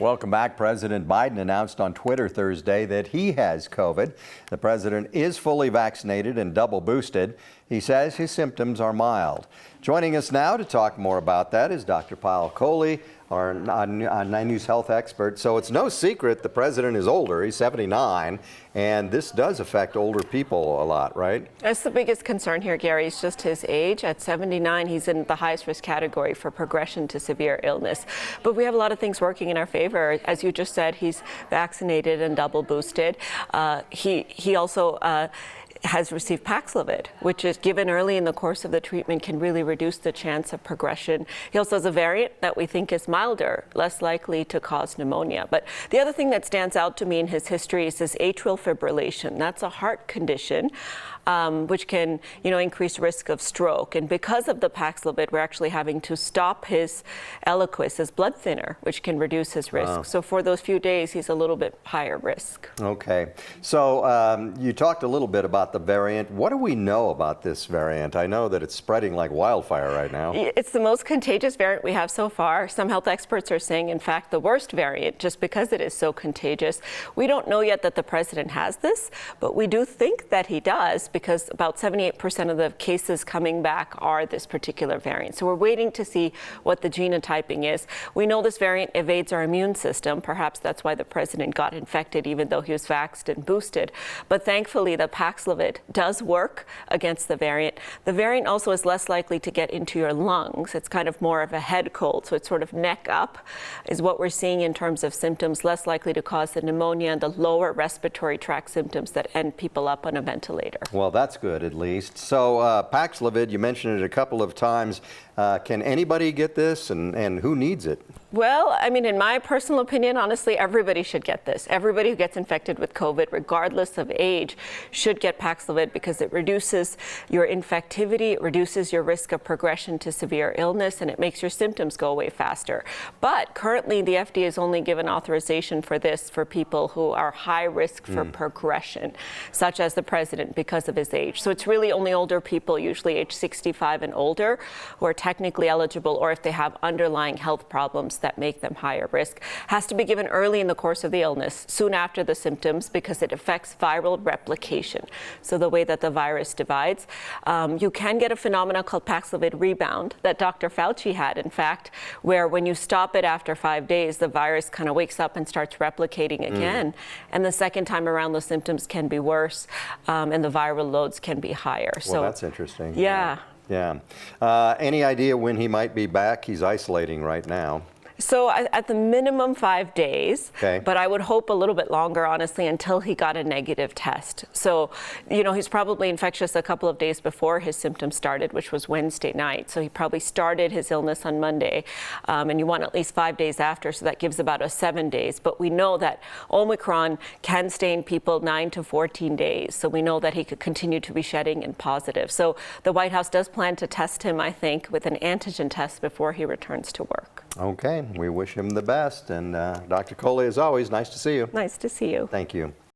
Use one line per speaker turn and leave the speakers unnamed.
Welcome back. President Biden announced on Twitter Thursday that he has COVID. The president is fully vaccinated and double boosted. He says his symptoms are mild. Joining us now to talk more about that is Dr. Payal Kohli, our 9 News health expert. So it's no secret the president is older. He's 79, and this does affect older people a lot, right?
That's the biggest concern here, Gary. It's just his age. At 79, he's in the highest risk category for progression to severe illness. But we have a lot of things working in our favor. As you just said, he's vaccinated and double boosted. He also has received Paxlovid, which is given early in the course of the treatment can really reduce the chance of progression. He also has a variant that we think is milder, less likely to cause pneumonia. But the other thing that stands out to me in his history is this atrial fibrillation. That's a heart condition which can, increase risk of stroke. And because of the Paxlovid, we're actually having to stop his Eliquis, his blood thinner, which can reduce his risk. Wow. So for those few days, he's a little bit higher risk.
Okay. So you talked a little bit about the variant. What do we know about this variant? I know that it's spreading like wildfire right now.
It's the most contagious variant we have so far. Some health experts are saying, in fact, the worst variant, just because it is so contagious. We don't know yet that the president has this, but we do think that he does, because about 78% of the cases coming back are this particular variant. So we're waiting to see what the genotyping is. We know this variant evades our immune system. Perhaps that's why the president got infected, even though he was vaxxed and boosted. But thankfully, the Paxlovid does work against the variant. The variant also is less likely to get into your lungs. It's kind of more of a head cold, so it's sort of neck up is what we're seeing in terms of symptoms, less likely to cause the pneumonia and the lower respiratory tract symptoms that end people up on a ventilator.
Well, that's good, at least. So Paxlovid, you mentioned it a couple of times. Can anybody get this, and who needs it?
Well, I mean, in my personal opinion, honestly, everybody should get this. Everybody who gets infected with COVID, regardless of age, should get Paxlovid because it reduces your infectivity, it reduces your risk of progression to severe illness, and it makes your symptoms go away faster. But currently, the FDA has only given authorization for this for people who are high risk for progression, such as the president, because of his age. So it's really only older people, usually age 65 and older, who are technically eligible, or if they have underlying health problems that make them higher risk. Has to be given early in the course of the illness, soon after the symptoms, because it affects viral replication. So the way that the virus divides. You can get a phenomenon called Paxlovid rebound that Dr. Fauci had, in fact, where when you stop it after 5 days, the virus kind of wakes up and starts replicating again. And the second time around, the symptoms can be worse and the viral loads can be higher.
Well, so that's interesting.
Yeah.
Yeah. Any idea when he might be back? He's isolating right now.
So at the minimum 5 days,
okay.
But I would hope a little bit longer, honestly, until he got a negative test. So, he's probably infectious a couple of days before his symptoms started, which was Wednesday night. So he probably started his illness on Monday, and you want at least 5 days after, so that gives about 7 days. But we know that Omicron can stay in people 9 to 14 days. So we know that he could continue to be shedding and positive. So the White House does plan to test him, I think, with an antigen test before he returns to work.
Okay, we wish him the best. And Dr. Kohli, as always, nice to see you.
Nice to see you.
Thank you.